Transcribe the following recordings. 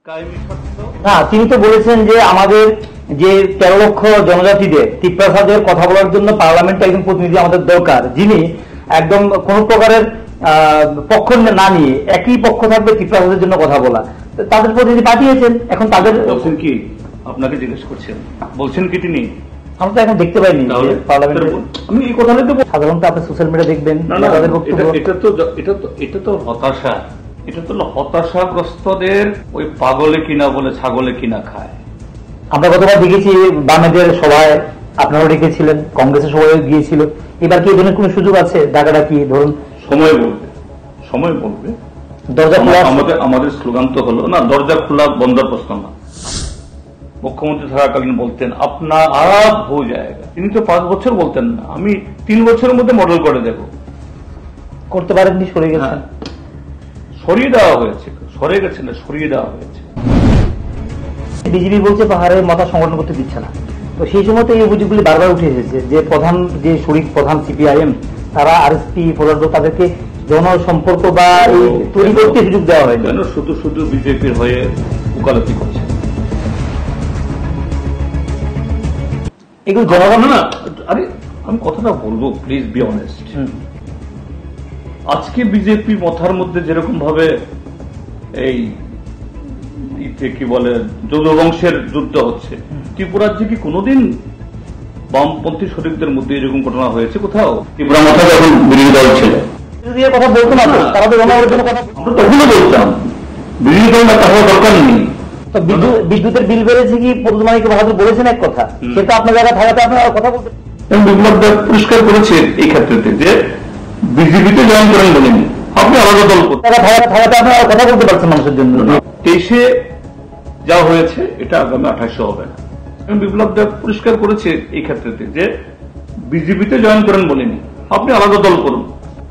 না, তিনি তো বলেছেন যে আমাদের যে 13 লক্ষ জনজাতিদের টিপ্রাসাদের কথা বলার জন্য পার্লামেন্টে একজন প্রতিনিধি আমাদের দরকার, যিনি একদম কোন প্রকারের পক্ষ না নিয়ে একই পক্ষ থাকবে টিপ্রাসাদের জন্য কথা বলা। তাদের প্রতিনিধি পাঠিয়েছেন, এখন তাদের বলছেন কি আপনাকে জিজ্ঞেস করছেন, বলছেন কি তিনি? আমরা তো এখন দেখতে পাইনি পার্লামেন্টে। আমি এই কথাটাই তো সাধারণত আপনি সোশ্যাল মিডিয়া দেখবেন তাদের বক্তব্য। এটা তো হতাশা, এটা তো হতাশাগ্রস্তদের ওই পাগলে কিনা বলে ছাগলে কিনা খায়। আমরা গতবার দেখেছি বামেদের সভায় আপনারাও ডেকেছিলেন, কংগ্রেসের সভায় গিয়েছিল। এবার কি এই ধরনের কোন সুযোগ আছে? ডাকাটা কি ধরুন সময় বলবে, সময় বলবে। দরজা খোলা, আমাদের স্লোগান তো হলো না দরজা খোলা বন্ধের প্রশ্ন না। মুখ্যমন্ত্রী থাকাকালীন বলতেন আপনা আপ হয়ে যায়গা, তিনি তো 5 বছর বলতেন না, আমি 3 বছরের মধ্যে মডেল করে দেব। করতে পারেননি, সরে গেছেন। সরিয়ে দেওয়া হয়েছে, সরে গেছে না, সরিয়ে দেওয়া হয়েছে। বিজেপি বলছে পাহাড়ের মাথা সংগঠন করতে দিচ্ছে না। তো সেই সময় তো এই অভিযোগগুলি বারবার উঠে এসেছে যে প্রধান যে শরিক প্রধান সিপিআইএম তারা আরএসপি ফোরাডো তাদেরকে জনসম্পর্ক বা এই তৈরি করতে সুযোগ দেওয়া হয় কেন? শুধু শুধু বিজেপির হয়ে ওকালতি করছে এগুলো জনগণ না। আরে আমি কথাটা বলবো, প্লিজ বি অনেস্ট। আজকে বিজেপি মাথার মধ্যে যেরকম ভাবে এই কি বলে যদুবংশের যুদ্ধ হচ্ছে, ত্রিপুরাজ্যে কি কোনোদিন বামপন্থী শরিকদের মধ্যে এরকম ঘটনা হয়েছে কোথাও? ত্রিপুরা মাথা যখন বিরোধী দল ছিল কথা বলতো না, তারা তো জনগণের জন্য কথা তখনও বলতাম বিরোধী দল না তাহলে দরকার নেই। বিদ্যুতের বিল বেড়েছে কি প্রধানমন্ত্রী বাহাদুর বলেছেন এক কথা, সেটা আপনার জায়গায় থাকাতে আপনার কথা বলতে। বিপ্লব দেব পরিষ্কার করেছে এই ক্ষেত্রে যে বিজেপিতে জয়েন করেন বলেনি, আপনি আলাদা দল থাকাতে আপনার কথা বলতে পারছেন মানুষের জন্য। 23-এ যা হয়েছে এটা আগামী 28-এ হবে না। বিপ্লব দেব পরিষ্কার করেছে এই ক্ষেত্রে যে বিজেপিতে জয়েন করেন বলেনি, আপনি আলাদা দল করুন,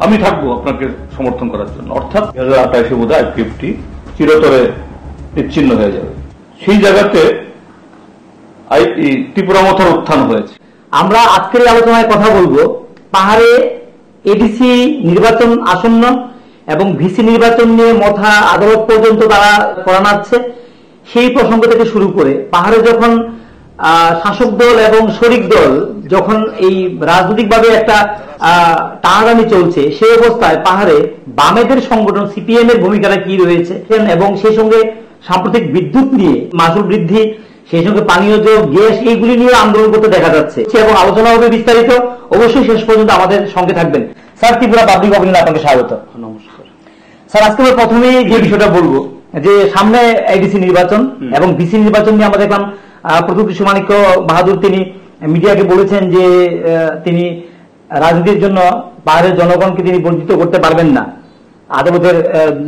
আমি থাকবো আপনাকে সমর্থন করার জন্য। অর্থাৎ 2028-এ বোধহয় 50 চিরতরে বিচ্ছিন্ন হয়ে যাবে। সেই জায়গাতে ত্রিপুরা মাথার উত্থান হয়েছে। আমরা আজকের আলোচনায় কথা বলবো পাহাড়ে এডিসি নির্বাচন আসন্ন এবং ভিসি নির্বাচন নিয়ে মথা আদালত পর্যন্ত তারা করানাচ্ছে। সেই প্রসঙ্গ থেকে শুরু করে পাহাড়ে যখন শাসক দল এবং শরিক দল যখন এই রাজনৈতিকভাবে একটা টানাটানি চলছে, সেই অবস্থায় পাহাড়ে বামেদের সংগঠন সিপিএম এর ভূমিকাটা কি রয়েছে এবং সেই সঙ্গে সাম্প্রতিক বিদ্যুৎ নিয়ে মাসুল বৃদ্ধি, সেই সঙ্গে পানীয় জল, গ্যাস, এইগুলি নিয়ে আন্দোলন করতে দেখা যাচ্ছে এবং আলোচনা হবে বিস্তারিত। অবশ্যই শেষ পর্যন্ত আমাদের সঙ্গে থাকবেন। স্যার, ত্রিপুরা পাবলিক অপিনিয়নে আপনাকে স্বাগত। নমস্কার স্যার, আজকে আমরা প্রথমেই যে বিষয়টা বলবো যে সামনে এডিসি নির্বাচন এবং ভিসি নির্বাচন নিয়ে আমরা দেখলাম প্রথম কৃষ্ণ মাণিক্য বাহাদুর তিনি মিডিয়াকে বলেছেন যে তিনি রাজনীতির জন্য পাহাড়ের জনগণকে তিনি বঞ্চিত করতে পারবেন না, আদালতের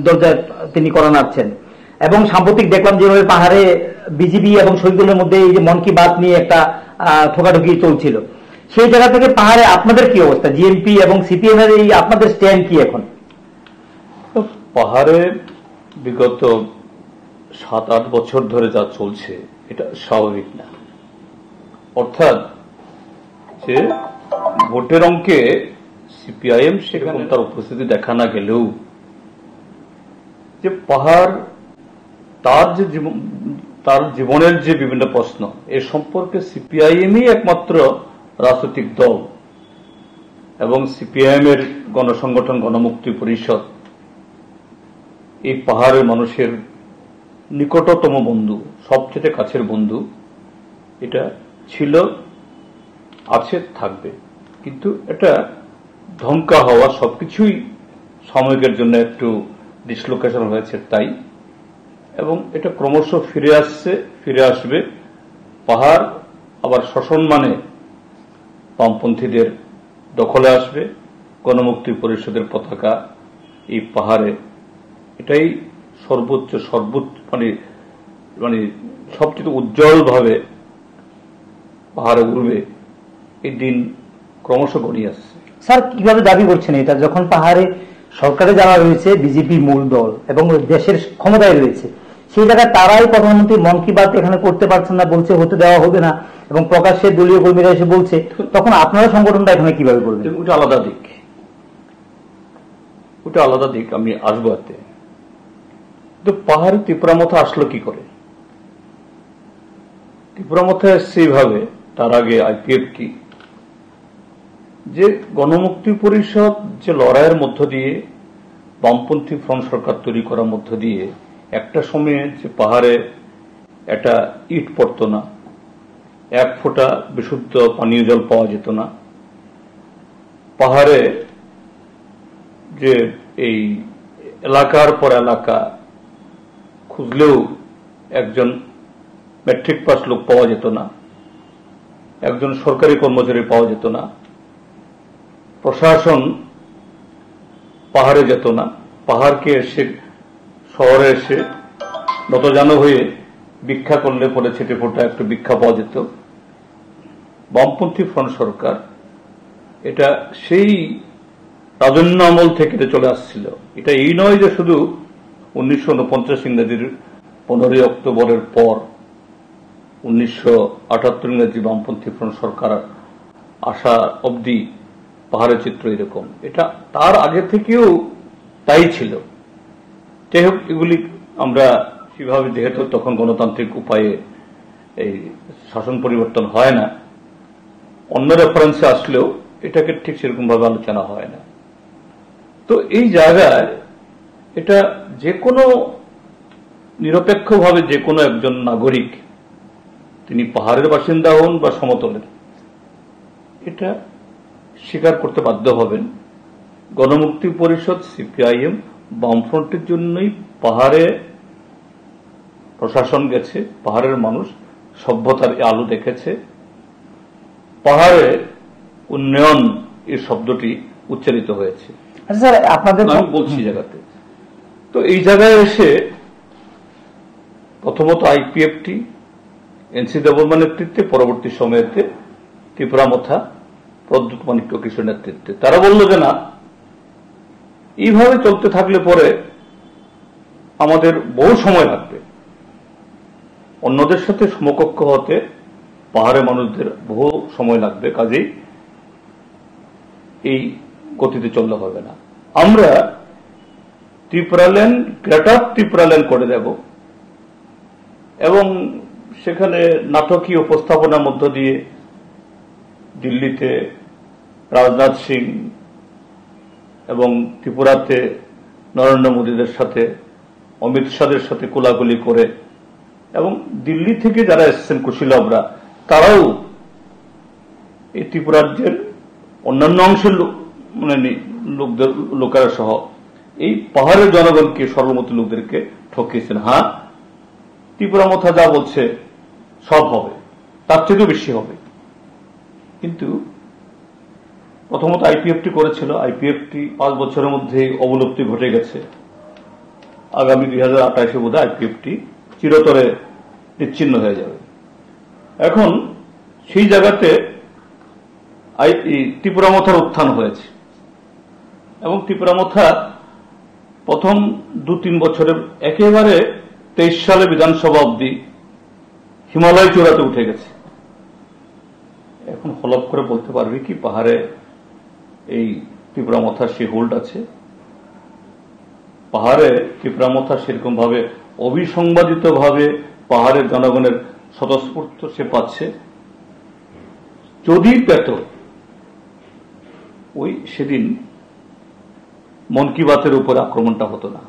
দরজায় তিনি করানাচ্ছেন। এবং সাম্প্রতিক দেখলাম যেভাবে পাহাড়ে বিজেপি এবং শরিক দলের মধ্যে এই যে মন কি বাত নিয়ে একটা ঠোকাঠুকি চলছিল, সেই জায়গা থেকে পাহাড়ে আপনাদের কি অবস্থা? জিএমপি এবং সিপিএম এর এই আপনাদের স্ট্যান্ড কি এখন? পাহাড়ে বিগত 7-8 বছর ধরে যা চলছে এটা স্বাভাবিক না। অর্থাৎ যে ভোটের অঙ্কে সিপিআইএম সেখানে তার উপস্থিতি দেখা না গেলেও যে পাহাড় তার জীবনের যে বিভিন্ন প্রশ্ন এ সম্পর্কে সিপিআইএমই একমাত্র রাজনৈতিক দল এবং সিপিআইএম এর গণসংগঠন গণমুক্তি পরিষদ এই পাহাড়ের মানুষের নিকটতম বন্ধু, সবচেয়ে কাছের বন্ধু। এটা ছিল, আছে, থাকবে। কিন্তু এটা ধমকা হওয়া, সবকিছুই সাময়িকের জন্য একটু ডিসলোকেশন হয়েছে তাই, এবং এটা ক্রমশ ফিরে আসবে। পাহাড় আবার সসম্মানে বামপন্থীদের দখলে আসবে। গণমুক্তি পরিষদের পতাকা এই পাহাড়ে এটাই সর্বোচ্চ মানে সবচেয়ে উজ্জ্বল ভাবে পাহাড়ে উঠবে। এই দিন ক্রমশ গড়িয়ে আসছে। স্যার, কিভাবে দাবি করছেন এটা যখন পাহাড়ে সরকারে যারা রয়েছে বিজেপি মূল দল এবং দেশের ক্ষমতায় রয়েছে, সেই জায়গায় তারাই প্রধানমন্ত্রী মন কি বাত এখানে করতে পারছেন না, বলছে হতে দেওয়া হবে না, এবং প্রকাশ্যে দলীয় কর্মীরা এসে বলছে, তখন আপনারা সংগঠনটা এখানে কিভাবে করবেন? ওটা আলাদা দিক, আমি আসবো এতে। তো পাহাড়ে ত্রিপুরামথা আসলো কি করে? ত্রিপুরামথা এসছে এইভাবে, তার আগে আইপিএফ কি, যে গণমুক্তি পরিষদ যে লড়াইয়ের মধ্য দিয়ে বামপন্থী ফ্রন্ট সরকার তৈরি করার মধ্য দিয়ে একটা সময়ে যে পাহাড়ে একটা ইট পড়ত না, এক ফোঁটা বিশুদ্ধ পানীয় জল পাওয়া যেত না, পাহাড়ে যে এই এলাকার পর এলাকা খুঁজলেও একজন ম্যাট্রিক পাস লোক পাওয়া যেত না, একজন সরকারি কর্মচারী পাওয়া যেত না, প্রশাসন পাহাড়ে যেত না, পাহাড়কে এসে শহরে এসে নতজানু হয়ে ভিক্ষা করলে পরে ছেটে ফোটা একটু ভিক্ষা পাওয়া যেত। বামপন্থী ফ্রন্ট সরকার এটা সেই রাজন্য আমল থেকে চলে আসছিল। এটা এই নয় যে শুধু 1949 ইংরেজির 15 অক্টোবরের পর 1978 ইংরেজি বামপন্থী ফ্রন্ট সরকার আসা অবধি পাহাড়ের চিত্র এরকম, এটা তার আগে থেকেও তাই ছিল। যাই হোক, এগুলি আমরা কিভাবে, যেহেতু তখন গণতান্ত্রিক উপায়ে এই শাসন পরিবর্তন হয় না, অন্য রেফারেন্সে আসলেও এটাকে ঠিক সেরকম ভাবে আলোচনা হয় না। তো এই জায়গায় এটা যে কোনো নিরপেক্ষভাবে যে কোনো একজন নাগরিক, তিনি পাহাড়ের বাসিন্দা হন বা সমতলের, এটা স্বীকার করতে বাধ্য হবেন গণমুক্তি পরিষদ, সিপিআইএম, বামফ্রন্টের জন্যই পাহাড়ে প্রশাসন গেছে, পাহাড়ের মানুষ সভ্যতার আলো দেখেছে, পাহাড়ে উন্নয়ন এই শব্দটি উচ্চারিত হয়েছে। আচ্ছা স্যার, আপনাদের আমি বলছি জায়গাতে, তো এই জায়গায় এসে প্রথমত আইপিএফটি এনসি দেববর্মা নেতৃত্বে, পরবর্তী সময়েতে ত্রিপুরামথা প্রদ্যুৎ মাণিক্য কিশোর নেতৃত্বে তারা বলল যে না, এইভাবে চলতে থাকলে পরে আমাদের বহু সময় লাগবে, অন্যদের সাথে সমকক্ষ হতে পাহাড়ের মানুষদের বহু সময় লাগবে, কাজেই এই গতিতে চললে হবে না, আমরা ত্রিপুরাল্যান্ড গ্রেটার ত্রিপুরাল্যান্ড করে দেব এবং সেখানে নাটকীয় উপস্থাপনার মধ্য দিয়ে দিল্লিতে রাজনাথ সিং এবং ত্রিপুরাতে নরেন্দ্র মোদীদের সাথে, অমিত শাহের সাথে কোলাকুলি করে, এবং দিল্লি থেকে যারা এসেছেন কুশীলবরা, তারাও এই ত্রিপুরাজ্যের অন্যান্য অংশের লোকেরা সহ এই পাহাড়ের জনগণকে, সর্বমতি লোকদেরকে ঠকিয়েছেন। হ্যাঁ, ত্রিপুরামথা যা বলছে সব হবে, তার চেয়েও বেশি হবে, কিন্তু প্রথমত আইপিএফটি করেছিল, আইপিএফটি 5 বছরের মধ্যে অবলুপ্তি ঘটে গেছে। আগামী 2028-এ বোধহয় আইপিএফটি চিরতরে নিচ্ছিন্ন হয়ে যাবে। এখন সেই জায়গাতে ত্রিপুরামথার উত্থান হয়েছে এবং ত্রিপুরামথা প্রথম 2-3 বছরের একেবারে 23 সালে বিধানসভা অবধি হিমালয় চূড়াতে উঠে গেছে। এখন হলপ করে বলতে পারবি কি পাহাড়ে এই ত্রিপুরামথার সেই হোল্ড আছে? পাহাড়ে ত্রিপুরামথা সেরকম ভাবে অবিসংবাদিত ভাবে পাহাড়ের জনগণের স্বতঃস্ফূর্ত সে পাচ্ছে। যদি পেত, ওই সেদিন মন কি বাতের উপর আক্রমণটা হতো না,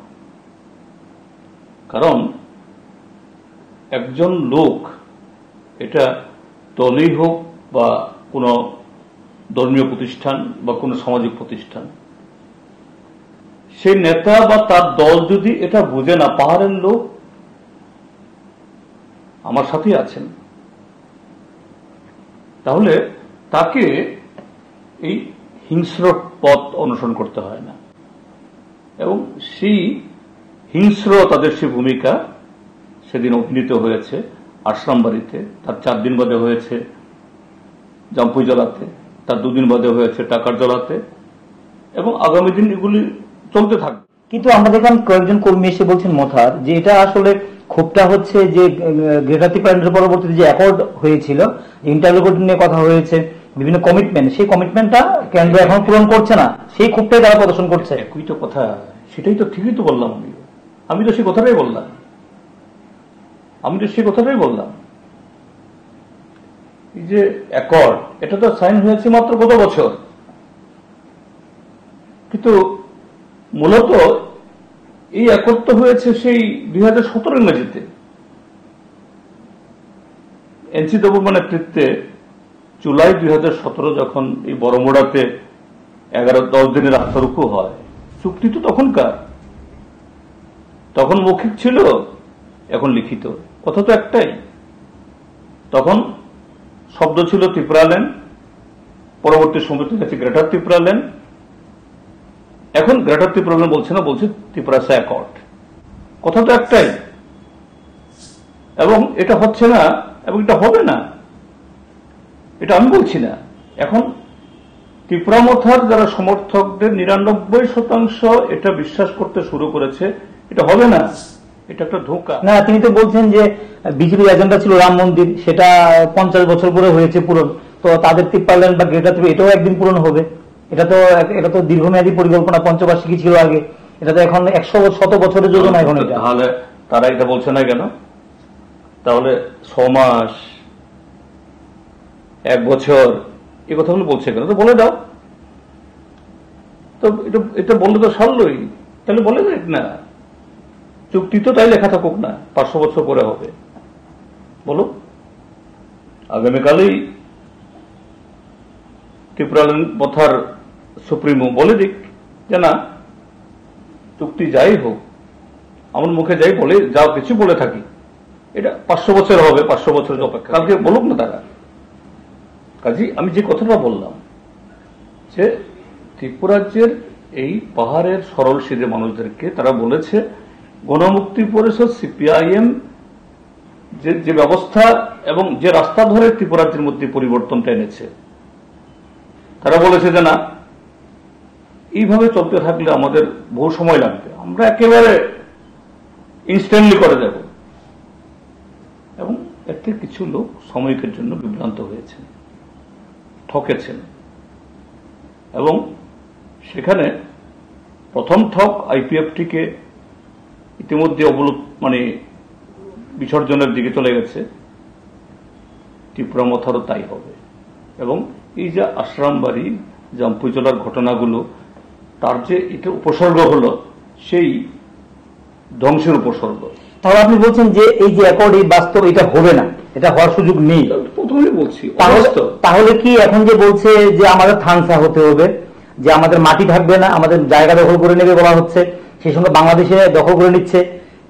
কারণ একজন লোক, এটা দলই হোক বা কোন ধর্মীয় প্রতিষ্ঠান বা কোন সামাজিক প্রতিষ্ঠান, সেই নেতা বা তার দল যদি এটা বুঝে না পাহাড়ের লোক আমার সাথেই আছেন, তাহলে তাকে এই হিংস্র পথ অনুসরণ করতে হয় না। এবং সেই হিংস্র তাদের সেই ভূমিকা সেদিন অভিনীত হয়েছে আশ্রামবাড়িতে, তার 4 দিন বাদে হয়েছে জাম্পুই জলাতে, তার 2 দিন বাদে হয়েছে টাকার জলাতে, এবং আগামী দিন এগুলি চলতে থাকবে। কিন্তু আমরা দেখলাম কয়েকজন কর্মী এসে বলছেন মথার, যে এটা আসলে ক্ষোভটা হচ্ছে যে গ্রেটার ত্রিপুরাল্যান্ডের পরবর্তীতে যে অ্যাকর্ড হয়েছিল, ইন্টারভিউ নিয়ে কথা হয়েছে, বিভিন্ন কমিটমেন্ট, সেই কমিটমেন্টটা কেন্দ্র এখন পূরণ করছে না, সেই ক্ষোভটাই তারা প্রদর্শন করছে। একই তো কথা, সেটাই তো ঠিকই তো বললাম আমি। আমি তো সেই কথাটাই বললাম এই যে অ্যাকর্ড, এটা তো সাইন হয়েছে মাত্র গত বছর, কিন্তু মূলত এই অ্যাকর্ড তো হয়েছে সেই 2017 ইংরেজিতে এনসিডব্লিউর নেতৃত্বে জুলাই 2017 যখন এই বড়মোড়াতে 11-10 দিনের রাস্তারুকু হয়। চুক্তি তো তখনকার, তখন মৌখিক ছিল, এখন লিখিত। কথা তো একটাই, তখন শব্দ ছিল ত্রিপুরা ল্যান্ড, পরবর্তী সময়টি হচ্ছে গ্রেটার ত্রিপুরা ল্যান্ড। এখন গ্রেটার ত্রিপুরা ল্যান্ড বলছে না, বলছে ত্রিপুরা অ্যাকর্ড। কথা তো একটাই, এবং এটা হচ্ছে না এবং এটা হবে না, এটা আমি বলছি না। এখন ত্রিপুরা মথার যারা সমর্থকদের 99% এটা বিশ্বাস করতে শুরু করেছে এটা হবে না, এটা একটা ধোঁকা। না, তিনি তো বলছেন যে বিজেপির এজেন্ডা ছিল রাম মন্দির, সেটা 50 বছর পরে হয়েছে পূরণ, তো তাদের ত্রিপুরা বা গ্রেটার ত্রিপুরা এটাও একদিন পূরণ হবে। এটা তো দীর্ঘমেয়াদী পরিকল্পনা, পঞ্চবার্ষিকী ছিল আগে, এটা তো এখন 100 বছরের যোজনা। এখন এটা তাহলে তারা এটা বলছে না কেন? তাহলে 6 মাস, 1 বছর এই কথাগুলো বলছে কেন? তো বলে দাও তো, এটা বললে তো সারলই, তাহলে বলে দেখ না, চুক্তি তো তাই লেখা থাকুক না, 500 বছর পরে হবে, বলো। আগামীকালই ত্রিপুরা মথার সুপ্রিমো বলে দিক যে না, চুক্তি যাই হোক, আমার মুখে যাই বলে, যা কিছু বলে থাকি, এটা 500 বছর হবে, 500 বছরের অপেক্ষা, কালকে বলুক না তারা। কাজী আমি যে কথাটা বললাম যে ত্রিপুরাজ্যের এই পাহাড়ের সরল সিধে মানুষদেরকে তারা বলেছে গণমুক্তি পরিষদ সিপিআইএম যে ব্যবস্থা এবং যে রাস্তা ধরে ত্রিপুরাজ্যের মধ্যে পরিবর্তনটা এনেছে, তারা বলেছে যে না, এইভাবে চলতে থাকলে আমাদের বহু সময় লাগবে, আমরা একেবারে ইনস্ট্যান্টলি করে দেব। এবং এতে কিছু লোক সাময়িকের জন্য বিভ্রান্ত হয়েছে, ঠকেছেন, এবং সেখানে প্রথম ঠক আইপিএফটিকে ইতিমধ্যে বিসর্জনের দিকে চলে গেছে, ত্রিপুরা মথারও তাই হবে। এবং এই যে আশ্রামবাড়ি জাম্পুজলার ঘটনাগুলো, তার যে এটা উপসর্গ হলো সেই ধ্বংসের উপসর্গ। তাহলে আপনি বলছেন যে এই যে অ্যাকর্ড, এই বাস্তব এটা হবে না, এটা হওয়ার সুযোগ নেই। প্রথমেই বলছি, তাহলে কি এখন যে বলছে যে আমাদের থানসা হতে হবে, যে আমাদের মাটি থাকবে না, আমাদের জায়গা দখল করে নেবে বলা হচ্ছে, সেই সঙ্গে বাংলাদেশে দখল করে নিচ্ছে,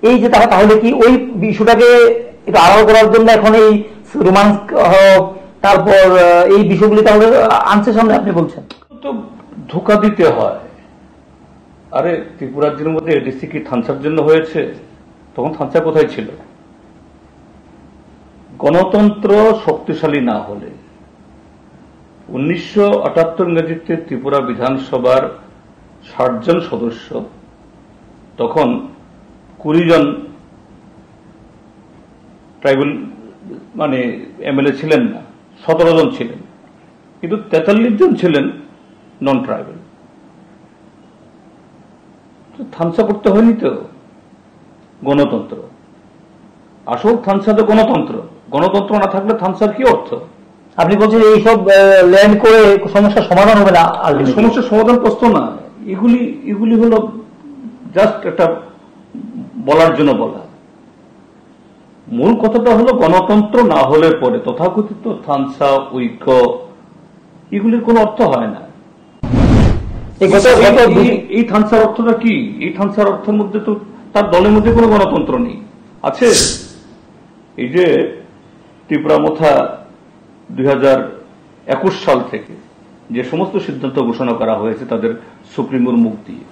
এই যে তাহলে কি ওই ইস্যুটাকে একটু আড়াল করার জন্য এখন এই রোমান্স, তারপর এই বিষয়গুলি তাহলে আনছে সামনে, আপনি বলছেন? তো ধোঁকা দিতে হয়। আরে ত্রিপুরাজ্যের মধ্যে এডিসি কি থানসার জন্য হয়েছে? তখন থানসা কোথায় ছিল? গণতন্ত্র শক্তিশালী না হলে 1978 ইংরেজিতে ত্রিপুরা বিধানসভার 60 জন সদস্য, তখন 20 জন ট্রাইবাল এমএলএ ছিলেন না, 17 জন ছিলেন, কিন্তু 43 জন ছিলেন নন ট্রাইবাল। থানসা করতে হয়নি তো গণতন্ত্র, আসল থানসা তো গণতন্ত্র। গণতন্ত্র না থাকলে থানসার কি অর্থ? আপনি বলছেন এইসব ল্যান্ড করে সমস্যার সমাধান হবে না? সমস্যার সমাধান প্রশ্ন না, এগুলি হলো জাস্ট একটা বলার জন্য বলা। মূল কথাটা হলো গণতন্ত্র না হলে পরে তথাকথিত থানসা, ঐক্য, এগুলির কোনো অর্থ হয় না। এই থানসার অর্থটা কি? এই থানসার অর্থের মধ্যে তো তার দলের মধ্যে কোনো গণতন্ত্র নেই। আছে এই যে ত্রিপুরা মথা 2021 সাল থেকে যে সমস্ত সিদ্ধান্ত ঘোষণা করা হয়েছে তাদের সুপ্রিমোর মুখ দিয়ে,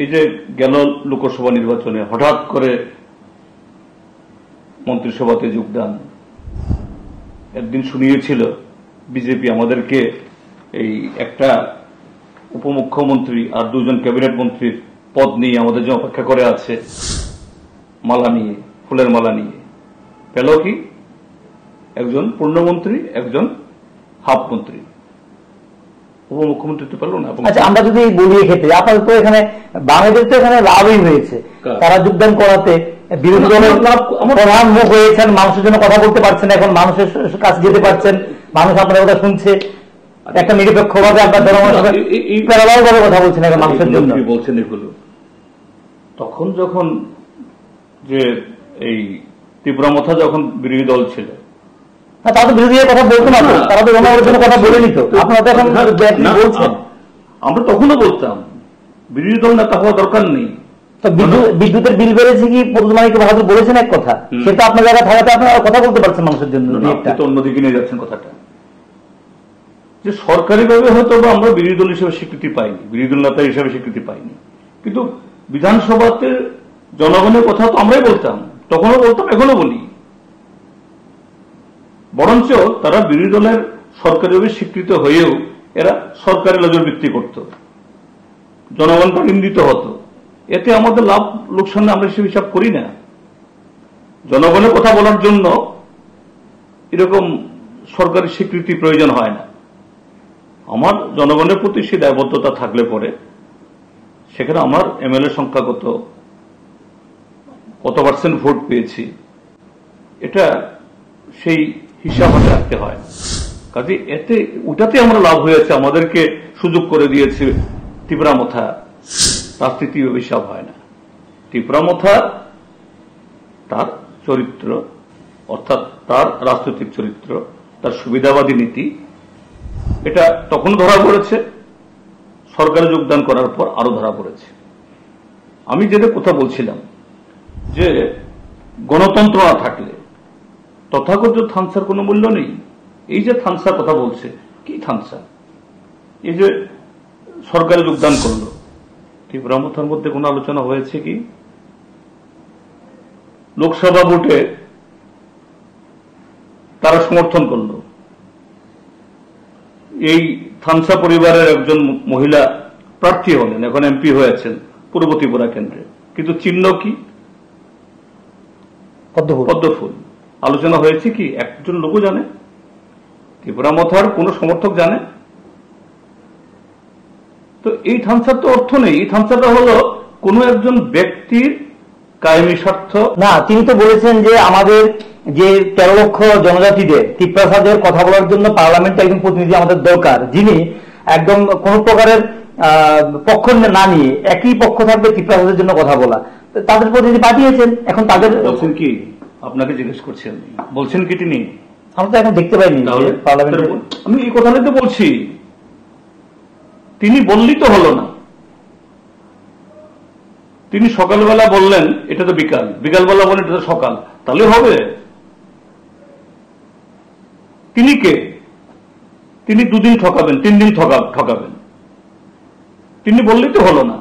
এই যে গেল লোকসভা নির্বাচনে হঠাৎ করে মন্ত্রিসভাতে যোগদান, একদিন শুনিয়েছিল বিজেপি আমাদেরকে এই একটা উপমুখ্যমন্ত্রী আর 2 জন ক্যাবিনেট মন্ত্রীর পদ নিয়ে আমাদের জন্য অপেক্ষা করে আছে, মালা নিয়ে, ফুলের মালা নিয়ে। পেল কি? একজন পূর্ণমন্ত্রী, একজন হাফ মন্ত্রী। উপমুখ্যমন্ত্রী পেল না। আচ্ছা, আমরা যদি বলি ক্ষেত্রে আপনাদের তো এখানে বাংলাদেশ তো এখানে লাভই হয়েছে, তারা যোগদান করাতে বিরোধী দলের প্রধান মুখ হয়েছেন, মানুষের জন্য কথা বলতে পারছেন, এখন মানুষের কাছে যেতে পারছেন, মানুষ আপনার কথা শুনছে, একটা নিরপেক্ষভাবে আপনার জনগণের সাথে প্যারালাল ভাবে কথা বলছেন এখন মানুষের জন্য বলছেন এগুলো। তখন যখন যে এই তীব্রমথা যখন বিরোধী দল ছিল, তারা তো বিরোধী কথা বলতো না, তারা তো জনগণের জন্য কথা বলে নিত। আপনারা তো এখন বলছেন। আমরা তখনও বলতাম বিরোধী দল নেতা হওয়া দরকার নেই। বিদ্যুতের বিল বেড়েছে কি মানিক বাহাদুর বলেছেন এক কথা, সেটা আপনার জায়গায় থাকাতে আপনারা কথা বলতে পারছেন মানুষের জন্য। তো অন্যদিকে নিয়ে যাচ্ছেন কথাটা, যে সরকারিভাবে হয়তো আমরা বিরোধী দল হিসেবে স্বীকৃতি পাইনি, বিরোধী দল নেতা হিসেবে স্বীকৃতি পাইনি, কিন্তু বিধানসভাতে জনগণের কথা তো আমরাই বলতাম, তখনও বলতাম, এখনো বলি। বরঞ্চ তারা বিরোধী দলের সরকারিভাবে স্বীকৃত হয়েও এরা সরকারি নজর ভিত্তি করত, জনগণকে নিন্দিত হতো। এতে আমাদের লাভ লোকসানে আমরা সে হিসাব করি না। জনগণের কথা বলার জন্য এরকম সরকারি স্বীকৃতি প্রয়োজন হয় না। আমার জনগণের প্রতি সেই দায়বদ্ধতা থাকলে পরে সেখানে আমার এমএলএ সংখ্যা কত পার্সেন্ট ভোট পেয়েছি, এটা সেই হিসাব রাখতে হয়। কাজে এতে ওটাতে আমরা লাভ হয়েছে, আমাদেরকে সুযোগ করে দিয়েছে তীব্রামথা। রাজনীতি হিসাব হয় না। তীব্রামথা তার চরিত্র, অর্থাৎ তার রাজনৈতিক চরিত্র, তার সুবিধাবাদী নীতি, এটা তখন ধরা পড়েছে, সরকারে যোগদান করার পর আরো ধরা পড়েছে। আমি যেটা কথা বলছিলাম যে গণতন্ত্র না থাকলে তথাকথিত থানসার কোনো মূল্য নেই। এই যে থানসার কথা বলছে, কি থানসা? এই যে সরকারে যোগদান করলো, তীব্রামথার মধ্যে কোনো আলোচনা হয়েছে কি? লোকসভা ভোটে তারা সমর্থন করলো, এই থানসা পরিবারের একজন মহিলা প্রার্থী হলেন, এখন এমপি হয়েছেন পূর্ব ত্রিপুরা কেন্দ্রে, কিন্তু চিহ্ন কি? পদ্মফুল। আলোচনা হয়েছে কি? একজন লোকও জানে? তীব্রামথার কোন সমর্থক জানে? তো এই থানসার তো অর্থ নেই। এই থানসাটা হলো কোন একজন ব্যক্তির কায়েমি স্বার্থ না। তিনি তো বলেছেন যে আমাদের যে 13 লক্ষ জনজাতিদের তীব্রাসাদের কথা বলার জন্য পার্লামেন্টে একজন প্রতিনিধি আমাদের দরকার, যিনি একদম কোন প্রকারের পক্ষ না নিয়ে একই পক্ষ থাকবে তীব্রাসাদের জন্য কথা বলা। তাদের প্রতিনিধি পাঠিয়েছেন, এখন তাদের বলছেন কি? আপনাকে জিজ্ঞেস করছেন, বলছেন কি তিনি? আমরা তো এখন দেখতে পাইনি পার্লামেন্টে। আমি এই কথাটাই তো বলছি, তিনি বললেই তো হলো না। তিনি সকালবেলা বললেন এটা তো বিকাল, বিকালবেলা বলেন এটা তো সকাল, তাহলে হবে? তিনি কে? তিনি 2 দিন ঠকাবেন, 3 দিন ঠকাবেন। তিনি বললেই তো হলো না।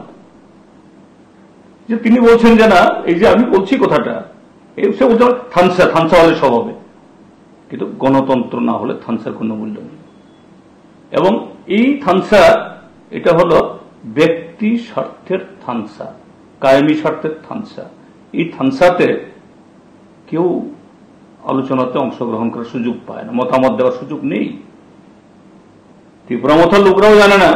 যে তিনি বলছেন যে না, এই যে আমি বলছি কথাটা, সে বলছে থানসা হলে সব হবে, কিন্তু গণতন্ত্র না হলে থানসার কোনো মূল্য নেই। এবং এই থানসা, এটা হলো ব্যক্তি স্বার্থের থানসা, কায়েমি স্বার্থের থানসা। এই থানসাতে কেউ আলোচনাতে অংশগ্রহণ করার সুযোগ পায় না, মতামত দেওয়ার সুযোগ নেই। তীব্রামথার লোকরাও জানে না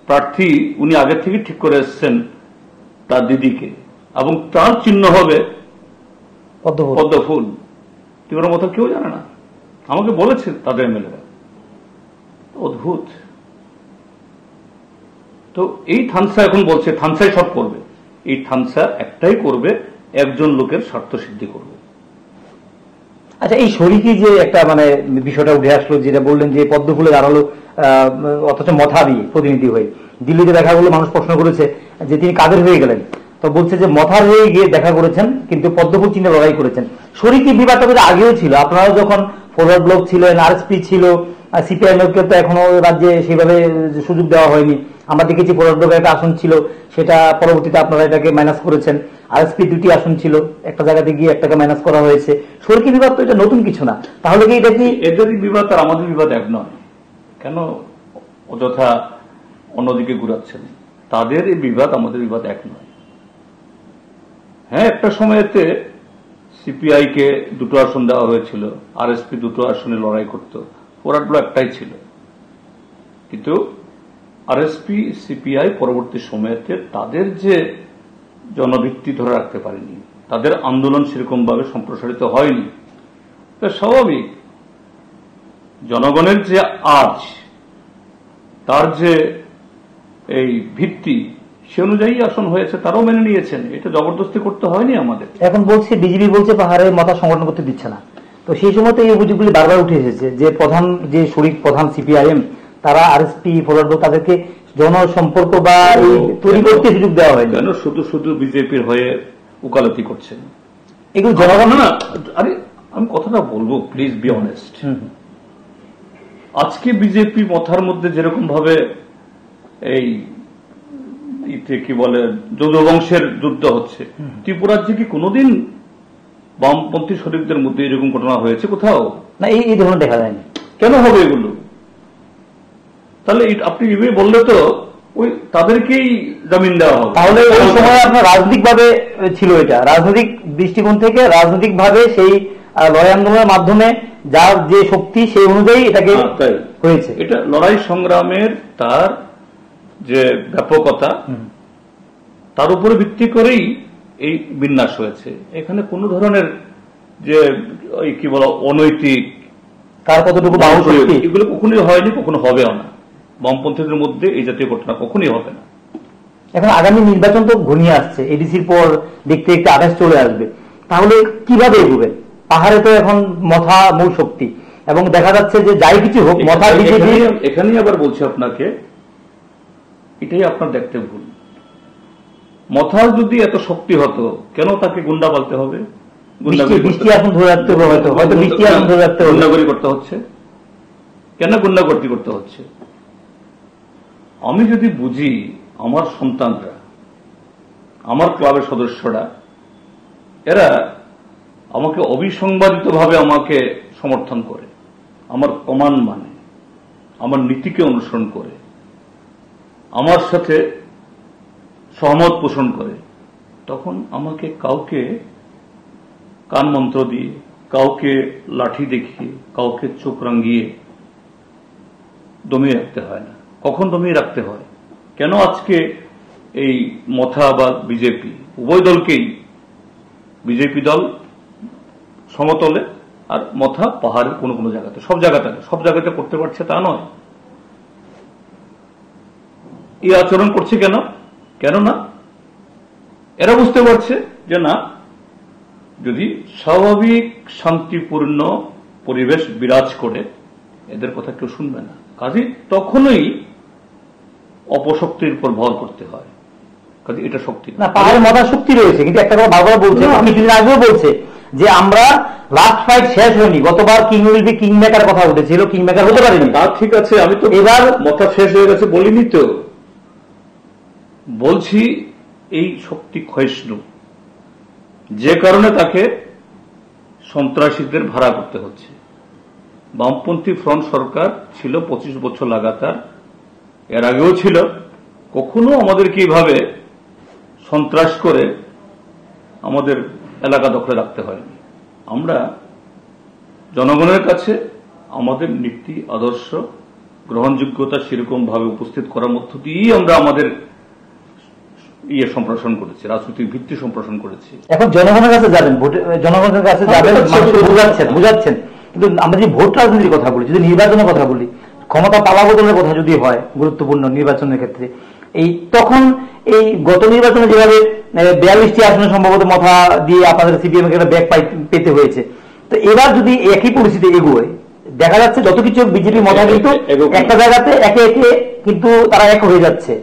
প্রার্থী উনি আগে থেকে ঠিক করে এসছেন তার দিদিকে, এবং তার চিহ্ন হবে পদ্মফুল। তীব্রামথা কেউ জানে না, আমাকে বলেছে তাদের এমএলএরা। অদ্ভুত। তো এই থানসা এখন বলছে থানসাই সব করবে। এই থানসা একটাই করবে, একজন লোকের স্বার্থ সিদ্ধি করবে। আচ্ছা, এই শরিকি যে একটা বিষয়টা উঠে আসলো, যেটা বললেন যে পদ্মফুলে দাঁড়ালো অথচ মথারি প্রতিনিধি হয়ে দিল্লিতে দেখা করলো, মানুষ প্রশ্ন করেছে যে তিনি কাদের হয়ে গেলেন, তো বলছে যে মথার হয়ে গিয়ে দেখা করেছেন, কিন্তু পদ্মফুল চিহ্নে লড়াই করেছেন। শরিকি বিবাদটা কিন্তু আগেও ছিল, আপনারাও যখন ফরওয়ার্ড ব্লক ছিলেন, আরএসপি ছিল, সিপিআইএমকে তো এখনো রাজ্যে সেইভাবে সুযোগ দেওয়া হয়নি। আমরা দেখেছি ফরওয়ার্ড ব্লকের একটা আসন ছিল, সেটা পরবর্তীতে আপনারা এটাকে মাইনাস করেছেন। আরএসপি 2টি আসন ছিল, একটা জায়গাতে গিয়ে একটাকে মাইনাস করা হয়েছে। শরিকি বিবাদ তো এটা নতুন কিছু না, তাহলে কি এটা কি এদেরই বিবাদ আর আমাদের বিবাদ এক নয়? কেন অযথা অন্যদিকে ঘুরাচ্ছেন? তাদের এই বিবাদ আমাদের বিবাদ এক নয়। হ্যাঁ, একটা সময়েতে সিপিআই কে 2টো আসন দেওয়া হয়েছিল, আরএসপি 2টো আসনে লড়াই করত, ফরওয়ার্ড ব্লক একটাই ছিল। কিন্তু আরএসপি সিপিআই পরবর্তী সময়তে তাদের যে জনভিত্তি ধরে রাখতে পারেনি, তাদের আন্দোলন সেরকম ভাবে সম্প্রসারিত হয়নি। স্বাভাবিক, জনগণের যে আজ তার যে এই ভিত্তি সে অনুযায়ী আসন হয়েছে, তারাও মেনে নিয়েছেন। এটা জবরদস্তি করতে হয়নি আমাদের। এখন বলছে বিজেপি বলছে পাহাড়ে মথা সংগঠন করতে দিচ্ছে না, তো সেই সময় তো এই অভিযোগগুলি বারবার উঠে এসেছে যে প্রধান যে শরিক প্রধান সিপিআইএম তারা আরএসপি ফরওয়ার্ড তাদেরকে জনসম্পর্ক বা তৈরি করতে সুযোগ দেওয়া হয়নি। কেন শুধু শুধু বিজেপির হয়ে উকালতি করছেন? এগুলো জনগণ না, আরে আমি কথাটা বলবো, প্লিজ বি অনেস্ট। আজকে বিজেপি মথার মধ্যে যেরকম ভাবে এই কি বলে যদুবংশের যুদ্ধ হচ্ছে, ত্রিপুরাজ্যে কি কোনোদিন বামপন্থী শরিকদের মধ্যে এরকম ঘটনা হয়েছে কোথাও? না, এই ধরনের দেখা যায়নি। কেন হবে এগুলো? তাহলে আপনি এভাবে বললে তো ওই তাদেরকেই জামিন দেওয়া হবে। তাহলে ওই সময় আপনার রাজনৈতিক ভাবে ছিল, এটা রাজনৈতিক দৃষ্টিকোণ থেকে রাজনৈতিক ভাবে সেই লড়াই আন্দোলনের মাধ্যমে যার যে শক্তি সেই অনুযায়ী এটাকে হয়েছে। এটা লড়াই সংগ্রামের তার যে ব্যাপকতা তার উপরে ভিত্তি করেই এই বিন্যাস হয়েছে। এখানে কোন ধরনের যে কি বলা অনৈতিক কার কতটুকু এগুলো কখনোই হয়নি, কখনো হবেও না। বামপন্থীদের মধ্যে এই জাতীয় ঘটনা কখনোই হবে না। এখন আগামী নির্বাচন তো ঘনিয়ে আসছে, এডিসির পর দেখতে দেখতে আকাশ চলে আসবে, তাহলে কিভাবে এগোবেন? পাহাড়ে তো এখন মথা মূল শক্তি এবং দেখা যাচ্ছে যে যাই কিছু হোক মথা বিজেপি। এখানেই আবার বলছি আপনাকে, এটাই আপনার দেখতে ভুল। মথার যদি এত শক্তি হতো কেন তাকে গুন্ডা বলতে হবে? বৃষ্টি এখন ধরে রাখতে হবে, হয়তো বৃষ্টি এখন ধরে রাখতে হবে, গুন্ডাগরি করতে হচ্ছে কেন? গুন্ডাগর্দি করতে হচ্ছে। আমি যদি বুঝি আমার সন্তানরা, আমার ক্লাবের সদস্যরা, এরা আমাকে অবিসংবাদিতভাবে আমাকে সমর্থন করে, আমার কমান্ড মানে, আমার নীতিকে অনুসরণ করে, আমার সাথে সহমত পোষণ করে, তখন আমাকে কাউকে কান মন্ত্র দিয়ে, কাউকে লাঠি দেখিয়ে, কাউকে চোখ রাঙিয়ে দমিয়ে রাখতে হয় না। কখন দমিয়ে রাখতে হয়? কেন আজকে এই মথা বা বিজেপি উভয় দলকেই, বিজেপি দল সমতলে আর মথা পাহাড়ের কোন কোন জায়গাতে, সব জায়গাতে করতে পারছে তা নয়। এই আচরণ করছে কেন? কেননা এরা বুঝতে পারছে যে না, যদি স্বাভাবিক শান্তিপূর্ণ পরিবেশ বিরাজ করে এদের কথা কেউ শুনবে না। কাজে তখনই অপশক্তির উপর ভর করতে হয়। কাজে এটা শক্তি না, পাহাড়ে মথার শক্তি রয়েছে, কিন্তু একটা কথা বারবার বলছে, কিছুদিন আগেও বলছে যে আমরা লাস্ট ফাইট শেষ হয়নি, গতবার king will be king maker কথা উঠেছিল, কিং মেকার হতে পারেনি। তা ঠিক আছে, আমি তো এবার মথা শেষ হয়ে গেছে বলিনি তো, বলছি এই শক্তি ক্ষয়িষ্ণু, যে কারণে তাকে সন্ত্রাসীদের ভাড়া করতে হচ্ছে। বামপন্থী ফ্রন্ট সরকার ছিল 25 বছর লাগাতার, এর আগেও ছিল, কখনো আমাদেরকে এইভাবে সন্ত্রাস করে আমাদের এলাকা দখলে রাখতে হয়নি। আমরা জনগণের কাছে আমাদের নীতি আদর্শ গ্রহণযোগ্যতা সেরকম ভাবে উপস্থিত করার মধ্য দিয়েই আমরা আমাদের সম্প্রসারণ করেছি, রাজনৈতিক ভিত্তি সম্প্রসারণ করেছি। এখন জনগণের কাছে যাবেন, জনগণের কাছে যাবেন, বুঝাচ্ছেন, কিন্তু আমরা যদি ভোট রাজনীতির কথা বলি, যদি নির্বাচনের কথা বলি, ক্ষমতা পালাবদলের কথা যদি হয় গুরুত্বপূর্ণ নির্বাচনের ক্ষেত্রে, তখন এই গত নির্বাচনে যেভাবে 42টি আসনে সম্ভবত মাথা দিয়ে আপনাদের সিপিএম কে একটা ব্যাগ পেতে হয়েছে, তো এবার যদি একই পরিস্থিতি এগোয়, দেখা যাচ্ছে যত কিছু বিজেপি মাথা কিন্তু একটা জায়গাতে একে একে কিন্তু তারা এক হয়ে যাচ্ছে,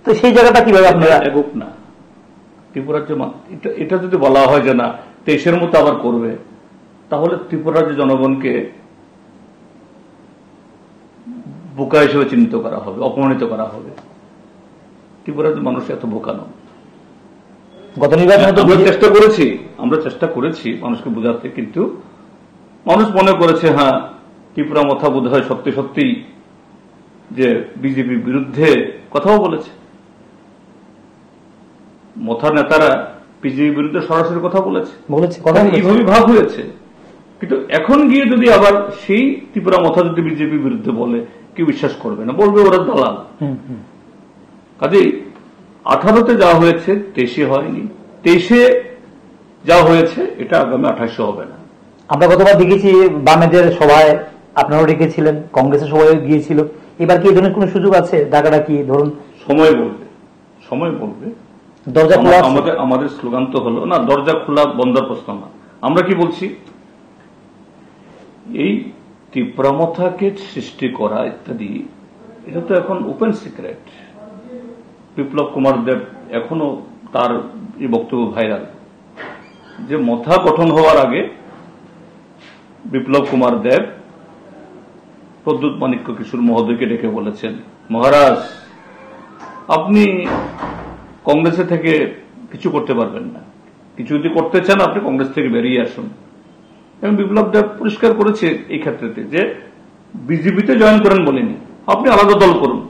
তো সেই জায়গাটা কিভাবে আপনারা একক না? ত্রিপুরার যে এটা যদি বলা হয় যে না 23-এর মতো আবার করবে, তাহলে ত্রিপুরার যে জনগণকে বোকা হিসেবে চিহ্নিত করা হবে, অপমানিত করা হবে। ত্রিপুরার মানুষ এত বোকা নয়। গত নির্বাচনে আমরা চেষ্টা করেছি মানুষকে বোঝাতে, কিন্তু মানুষ মনে করেছে হ্যাঁ ত্রিপুরা মথা বোধ হয় সত্যি সত্যি যে বিজেপির বিরুদ্ধে কথাও বলেছে। মথার নেতারা বিজেপির বিরুদ্ধে সরাসরি কথা বলেছে, এইভাবে ভাব হয়েছে। কিন্তু এখন গিয়ে যদি আবার সেই ত্রিপুরা মথা যদি বিজেপির বিরুদ্ধে বলে, কেউ বিশ্বাস করবে না, বলবে ওরা দালাল। কাজেই 18-তে যা হয়েছে 23-এ হয়নি, 23-এ যা হয়েছে এটা আগামী 28-এ হবে না। আমরা গতবার দেখেছি বামেদের সভায় আপনারাও ডেকেছিলেন, কংগ্রেসের সভায় গিয়েছিল, এবার কি এই ধরনের কোন সুযোগ আছে? ঢাকাটা কি ধরুন সময় বলবে, সময় বলবে। দরজা খোলা আমাদের স্লোগান তো হলো না দরজা খোলা বন্ধের প্রশ্ন না। আমরা কি বলছি, এই তীব্রমথাকে সৃষ্টি করা ইত্যাদি এটা তো এখন ওপেন সিক্রেট। বিপ্লব কুমার দেব এখনো তার এই বক্তব্য ভাইরাল, যে মথা গঠন হওয়ার আগে বিপ্লব কুমার দেব প্রদ্যুৎ মাণিক্য কিশোর মহোদয়কে ডেকে বলেছেন, মহারাজ আপনি কংগ্রেসে থেকে কিছু করতে পারবেন না, কিছু যদি করতে চান আপনি কংগ্রেস থেকে বেরিয়ে আসুন। এবং বিপ্লব দেব পরিষ্কার করেছে এই ক্ষেত্রেতে যে বিজেপিতে জয়েন করেন বলেনি, আপনি আলাদা দল করুন,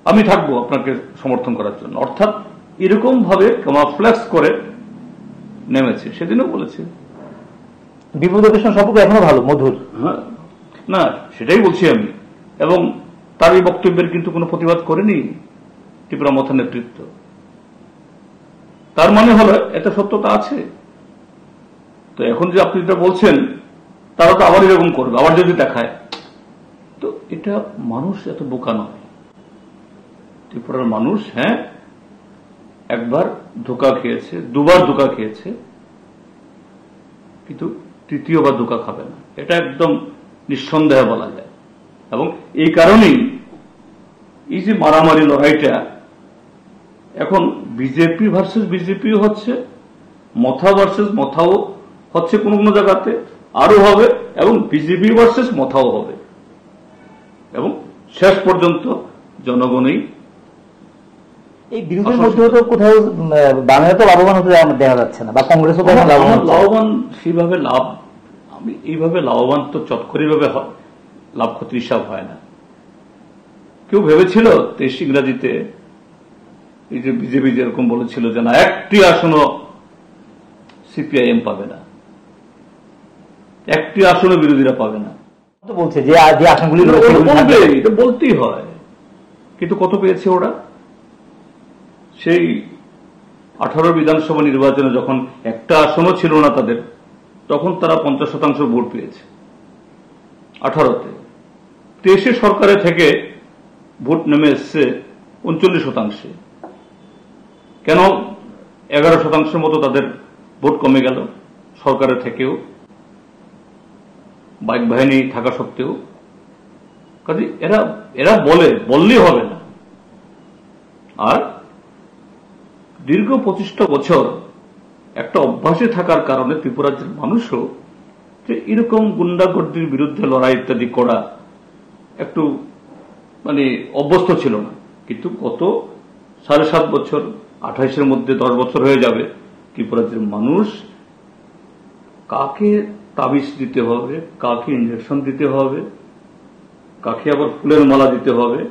আমি থাকবো আপনাকে সমর্থন করার জন্য। অর্থাৎ এরকম ভাবে ক্যামোফ্লেক্স করে নেমেছে। সেদিনও বলেছে বিপ্লবের সঙ্গে সম্পর্ক এখনো ভালো, মধুর। হ্যাঁ, না সেটাই বলছি আমি। এবং তার এই বক্তব্যের কিন্তু কোনো প্রতিবাদ করেনি তীব্রমথার নেতৃত্ব। তার মানে হলো এত সত্যতা আছে। তো এখন যে আপনি যেটা বলছেন তারা তো আবার এরকম করবে, আবার যদি দেখায়, তো এটা মানুষ এত বোকা নয়। ত্রিপুরার মানুষ হ্যাঁ একবার ধোঁকা খেয়েছে, দুবার ধোঁকা খেয়েছে, কিন্তু তৃতীয়বার ধোঁকা খাবে না, এটা একদম নিঃসন্দেহে বলা যায়। এবং এই কারণেই এই যে মারামারি লড়াইটা এখন বিজেপি ভার্সেস বিজেপিও হচ্ছে, মথা ভার্সেস মথাও হচ্ছে, কোন কোন জায়গাতে আরো হবে, এবং বিজেপি ভার্সেস মথাও হবে, এবং শেষ পর্যন্ত জনগণই। এই বিরোধের মধ্যে তো কোথাও বাংলা তো লাভবান হতে দেখা যাচ্ছে না, বা কংগ্রেসও লাভবান সেইভাবে লাভ, আমি এইভাবে লাভবান তো চটকরি ভাবে লাভ ক্ষতির হিসাব হয় না। কেউ ভেবেছিল 23 ইংরাজিতে এই যে বিজেপি যেরকম বলেছিল যে না একটি আসনও সিপিআইএম পাবে না, একটি আসনও বিরোধীরা পাবে না, বলছে যে আসনগুলি এটা বলতেই হয়। কিন্তু কত পেয়েছে ওরা? সেই 18 বিধানসভা নির্বাচনে যখন একটা আসনও ছিল না তাদের, তখন তারা 50% ভোট পেয়েছে 18-তে। 23-এ সরকারে থেকে ভোট নেমে এসছে 39%। কেন 11% মতো তাদের ভোট কমে গেল সরকারের থেকেও, বাইক বাহিনী থাকা সত্ত্বেও? কাজে এরা বললেই হবে না। আর দীর্ঘ 25টা বছর একটা অভ্যাসে থাকার কারণে ত্রিপুরাজ্যের মানুষও যে এরকম গুন্ডাগর্দির বিরুদ্ধে লড়াই ইত্যাদি করা একটু মানে অভ্যস্ত ছিল না। কিন্তু গত 7.5 বছর, 28-এর মধ্যে 10 বছর হয়ে যাবে, ত্রিপুরাজ্যের মানুষ কাকে তাবিজ দিতে হবে, কাকে ইঞ্জেকশন দিতে হবে, কাকে আবার ফুলের মালা দিতে হবে,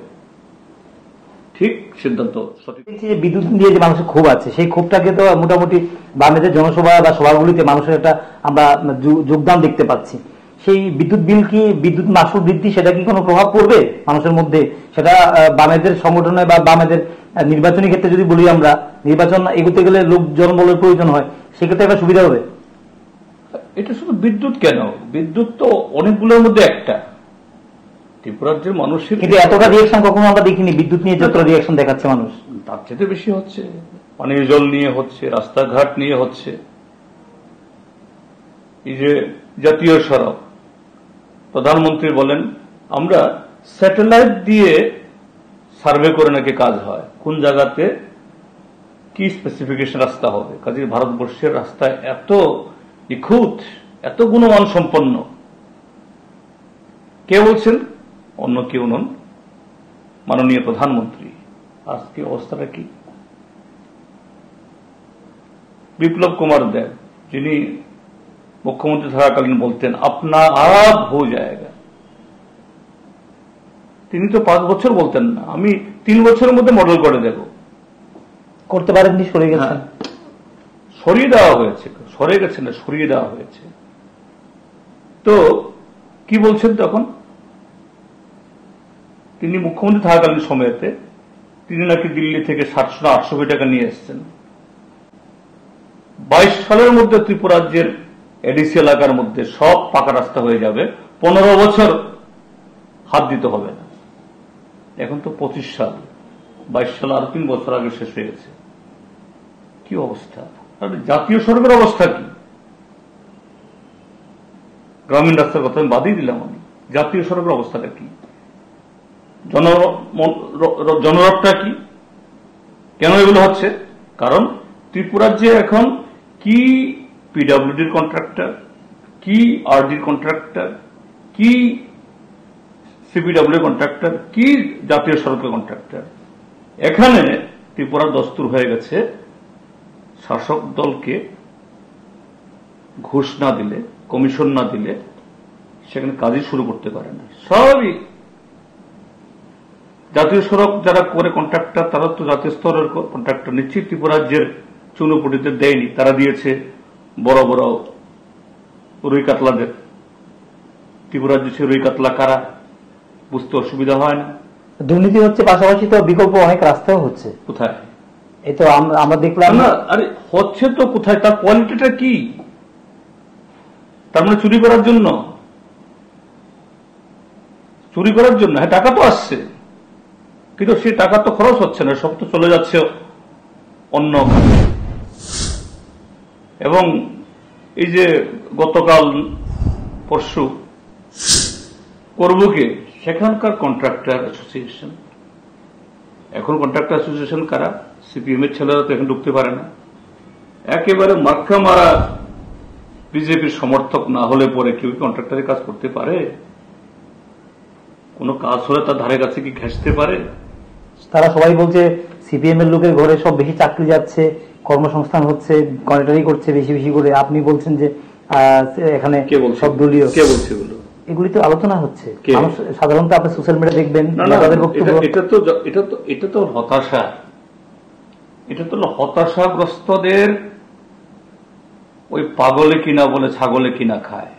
ঠিক সিদ্ধান্ত সঠিক। বিদ্যুৎ নিয়ে যে মানুষের ক্ষোভ আছে, সেই ক্ষোভটাকে তো মোটামুটি বামেদের জনসভা বা সভাগুলিতে মানুষের একটা আমরা যোগদান দেখতে পাচ্ছি। সেই বিদ্যুৎ বিল কি, বিদ্যুৎ মাসুল বৃদ্ধি, সেটা কি কোনো প্রভাব পড়বে মানুষের মধ্যে? সেটা বামেদের সংগঠনে বা বামেদের নির্বাচনী ক্ষেত্রে যদি বলি, আমরা নির্বাচন এগোতে গেলে লোক জনবলের প্রয়োজন হয়, সেক্ষেত্রে একটা সুবিধা হবে। এটা শুধু বিদ্যুৎ কেন, বিদ্যুৎ তো অনেকগুলোর মধ্যে একটা। ত্রিপুরাজ্যের মানুষের কিন্তু এতটা রিয়াকশন কখনো আমরা দেখিনি, বিদ্যুৎ নিয়ে যতটা রিয়াকশন দেখাচ্ছে মানুষ। তার চেয়ে বেশি হচ্ছে, পানীয় জল নিয়ে হচ্ছে, রাস্তাঘাট নিয়ে হচ্ছে, এই যে জাতীয় সড়ক, প্রধানমন্ত্রী বলেন আমরা স্যাটেলাইট দিয়ে সার্ভে করে নাকি কাজ হয়, কোন জায়গাতে কি স্পেসিফিকেশন রাস্তা হবে। কাজে ভারতবর্ষের রাস্তায় এত নিখুঁত, এত গুণমান সম্পন্ন। কে বলছেন? অন্য কেউ নন, মাননীয় প্রধানমন্ত্রী। আজকে অবস্থাটা কি? বিপ্লব কুমার দেব, যিনি মুখ্যমন্ত্রী থাকাকালীন বলতেন আপনা আপ হো জায়গা, তিনি তো 5 বছর বলতেন না, আমি 3 বছরের মধ্যে মডেল করে দেব। করতে পারেননি, সরে গেছেন। সরিয়ে দেওয়া হয়েছে, সরে গেছে না, সরিয়ে দেওয়া হয়েছে। তো কি বলছেন তখন? তিনি মুখ্যমন্ত্রী থাকাকালীন সময়েতে তিনি নাকি দিল্লি থেকে 700-800 কোটি টাকা নিয়ে এসেছেন। 22 সালের মধ্যে ত্রিপুরা রাজ্যের এডিসি এলাকার মধ্যে সব পাকা রাস্তা হয়ে যাবে, 15 বছর হাত দিতে হবে না। এখন তো 25 সাল, 22 সাল আর 3 বছর আগে শেষ হয়ে গেছে। কি অবস্থা! জাতীয় সড়কের অবস্থা কি? গ্রামীণ রাস্তার কথা আমি বাদই দিলাম। আমি জাতীয় সড়কের অবস্থাটা কি, জনরবটা কি, কেন এগুলো হচ্ছে? কারণ ত্রিপুরার যে এখন কি পিডব্লিউডির কন্ট্রাক্টর, কি আরডির কন্ট্রাক্টর, কি সিপিডব্লিউ কন্ট্রাক্টর, কি জাতীয় সড়কের কন্ট্রাক্টর, এখানে ত্রিপুরার দস্তুর হয়ে গেছে শাসক দলকে ঘুষ না দিলে, কমিশন না দিলে সেখানে কাজই শুরু করতে পারে না। স্বাভাবিক, জাতীয় সড়ক যারা করে কন্ট্রাক্টর তারা তো জাতীয় স্তরের কন্ট্রাক্টর। নিশ্চিত ত্রিপুরা রাজ্যের চুনোপুটিদের দেয়নি, তারা দিয়েছে বড় বড় রুই কাতলাদের। ত্রিপুরা রাজ্যে সে রুই কাতলা কারা বুঝতে অসুবিধা হয় না। দুর্নীতি হচ্ছে, পাশাপাশি তো বিকল্প অনেক রাস্তাও হচ্ছে। কোথায়? এই তো আমরা দেখলাম না, আরে হচ্ছে তো কোথায়? তার কোয়ালিটিটা কি? তার মানে চুরি করার জন্য? চুরি করার জন্য? হ্যাঁ, টাকা তো আসছে, কিন্তু সেই টাকা তো খরচ হচ্ছে না, সব তো চলে যাচ্ছে অন্য। এবং এই যে গতকাল পরশু করবুকে সেখানকার কন্ট্রাক্টর অ্যাসোসিয়েশন, এখন কন্ট্রাক্টর অ্যাসোসিয়েশন কারা? সিপিএম এর ছেলেরা তো এখন ঢুকতে পারে না। একেবারে মার্কা মারা বিজেপির সমর্থক না হলে পরে কেউ কন্ট্রাক্টরের কাজ করতে পারে? কোন কাজ হলে তার ধারে কাছে কি ঘেঁষতে পারে? তারা সবাই বলছে সিপিএম এর লোকের ঘরে সব বেশি চাকরি যাচ্ছে, কর্মসংস্থান হচ্ছে, কন্ট্রাক্টরি করছে বেশি বেশি করে। আপনি বলছেন যে এখানে সব দলীয়। কে বলছে এগুলো? এগুলি তো আলোচনা হচ্ছে সাধারণত। আপনি সোশ্যাল মিডিয়া দেখবেন তাদের বক্তব্য। এটা তো হতাশা, এটা তো হতাশাগ্রস্তদের ওই পাগলে কিনা বলে ছাগলে কিনা খায়।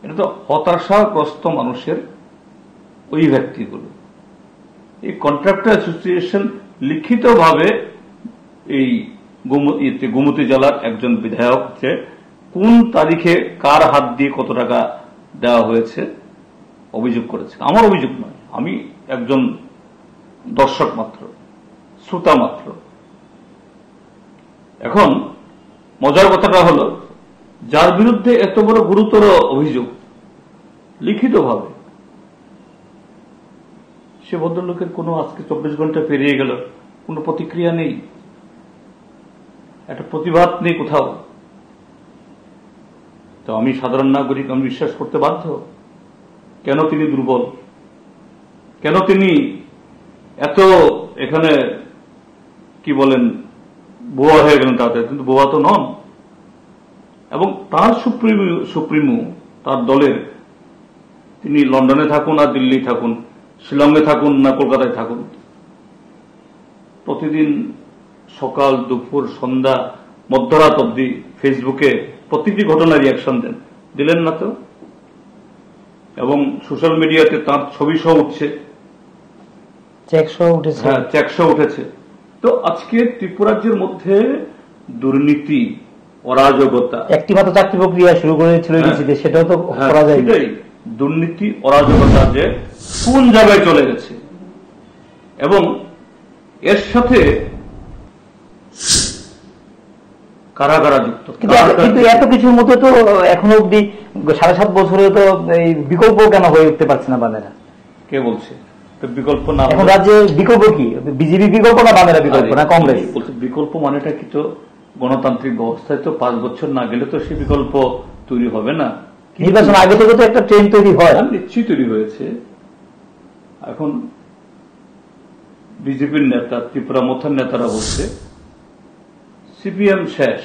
এটা তো হতাশাগ্রস্ত মানুষের ওই ব্যক্তিগুলো। এই কন্ট্রাক্টর অ্যাসোসিয়েশন লিখিতভাবে এই গোমতী জেলার একজন বিধায়ক যে কোন তারিখে কার হাত দিয়ে কত টাকা দেওয়া হয়েছে অভিযোগ করেছে। আমার অভিযোগ নয়, আমি একজন দর্শক মাত্র, শ্রোতা মাত্র। এখন মজার কথাটা হলো, যার বিরুদ্ধে এত বড় গুরুতর অভিযোগ লিখিতভাবে, সে ভদ্রলোকের কোনো আজকে 24 ঘন্টা পেরিয়ে গেল, কোনো প্রতিক্রিয়া নেই, একটা প্রতিবাদ নেই কোথাও। তো আমি সাধারণ নাগরিক, আমি বিশ্বাস করতে বাধ্য। কেন তিনি দুর্বল, কেন তিনি এত এখানে কি বলেন বোয়া হয়ে গেলেন তাদের? কিন্তু বোয়া তো নন। এবং তার সুপ্রিমো তার দলের, তিনি লন্ডনে থাকুন আর দিল্লি থাকুন, শিলংয়ে থাকুন না কলকাতায় থাকুন, প্রতিদিন সকাল দুপুর সন্ধ্যা মধ্যরাত অব্দি ফেসবুকে প্রতিটি ঘটনার রিয়াকশন দিলেন না তো? এবং সোশ্যাল মিডিয়াতে তার ছবি সহ উঠছে, চেক সহ উঠেছে। তো আজকে ত্রিপুরাজ্যের মধ্যে দুর্নীতি, অরাজকতা, একটি মাত্র চাকরি প্রক্রিয়া শুরু করেছিল, সেটাও তো করা যায়। সেটাই দুর্নীতি, অরাজকতা যে কোন জায়গায় চলে গেছে। এবং এর সাথে কারা কারা যুক্ত। কিন্তু এত কিছুর মধ্যে তো এখনো অব্দি 7.5 বছরে তো এই বিকল্প কেন হয়ে উঠতে পারছে না বামেরা? কে বলছে বিকল্প না? এখন রাজ্যে বিকল্প কি? বিজেপি বিকল্প না বামেরা বিকল্প না কংগ্রেস? বিকল্প মানেটা কি? তো গণতান্ত্রিক ব্যবস্থায় তো 5 বছর না গেলে তো সে বিকল্প তৈরি হবে না। নির্বাচন আগে থেকে তো একটা ট্রেন্ড তৈরি হয়, নিশ্চয়ই তৈরি হয়েছে। এখন বিজেপির নেতা, ত্রিপুরা মথার নেতারা বলছে সিপিএম শেষ,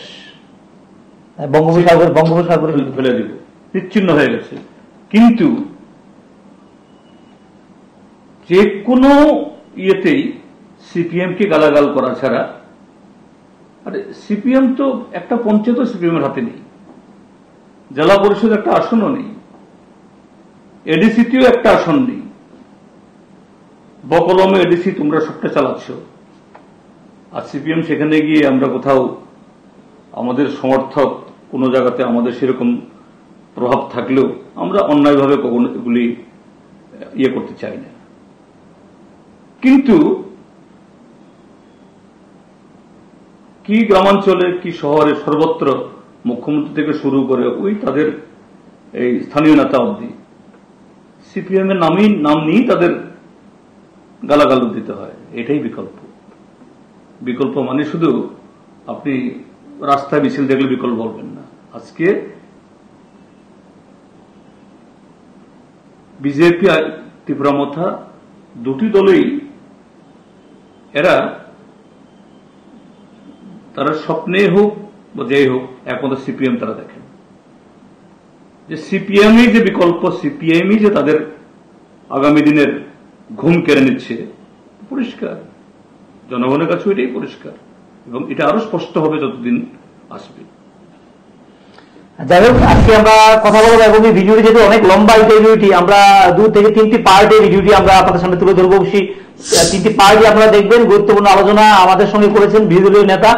বঙ্গোপসাগরে ফেলে দিব, বিচ্ছিন্ন হয়ে গেছে। কিন্তু যে কোনো ইয়েতেই সিপিএম কে গালাগাল করা ছাড়া, আরে সিপিএম তো একটা পঞ্চায়েত সিপিএম এর হাতে নেই, জেলা পরিষদ একটা আসনও নেই, এডিসিতেও একটা আসন নেই, বকলমে এডিসি তোমরা সবটা চালাচ্ছ, আর সিপিএম সেখানে গিয়ে আমরা কোথাও আমাদের সমর্থক কোনো জায়গাতে আমাদের সেরকম প্রভাব থাকলেও আমরা অন্যায়ভাবে কখনো এগুলি ইয়ে করতে চাই না। কিন্তু কি গ্রামাঞ্চলে কি শহরে সর্বত্র মুখ্যমন্ত্রী থেকে শুরু করে ওই তাদের এই স্থানীয় নেতা অবধি সিপিএম এর নাম নিয়েই তাদের গালাগাল দিতে হয়। এটাই বিকল্প। বিকল্প মানে শুধু আপনি রাস্তায় মিছিল দেখলে বিকল্প বলবেন না। আজকে বিজেপি তীব্রামথা দুটি দলই তারা স্বপ্নে হোক বা যাই হোক একমাত্র সিপিএম তারা দেখেন যে সিপিএমই যে বিকল্প, সিপিএমই যে তাদের আগামী দিনের ঘুম কেড়ে নিচ্ছে, পরিষ্কার জনগণের কাছে এটাই পরিষ্কার, এবং এটা আরো স্পষ্ট হবে যতদিন আসবে। যাই হোক, আজকে আমরা কথা বলবো এবং এই ভিডিওটি যেহেতু অনেক লম্বা, এই ভিডিওটি আমরা 2 থেকে 3টি পার্টে ভিডিওটি আমরা আপনাদের সামনে তুলে ধরবো। অবশ্যই 3টি পার্টই আপনারা দেখবেন। গুরুত্বপূর্ণ আলোচনা আমাদের সঙ্গে করেছেন বিরোধী দলীয় নেতা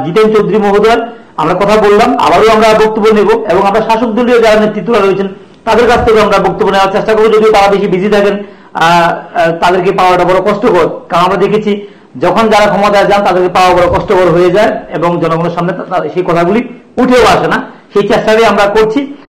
জিতেন চৌধুরী মহোদয়। আমরা কথা বললাম, আবারও আমরা বক্তব্য নেব এবং আমরা শাসক দলীয় যারা নেতৃত্বরা রয়েছেন তাদের কাছ থেকে আমরা বক্তব্য নেওয়ার চেষ্টা করবো, যদিও তারা বেশি বিজি থাকেন, তাদেরকে পাওয়াটা বড় কষ্টকর। কারণ আমরা দেখেছি যখন যারা ক্ষমতায় যান তাদেরকে পাওয়া বড় কষ্টকর হয়ে যায় এবং জনগণের সামনে সেই কথাগুলি উঠেও আসে না। সেই চেষ্টাটাই আমরা করছি।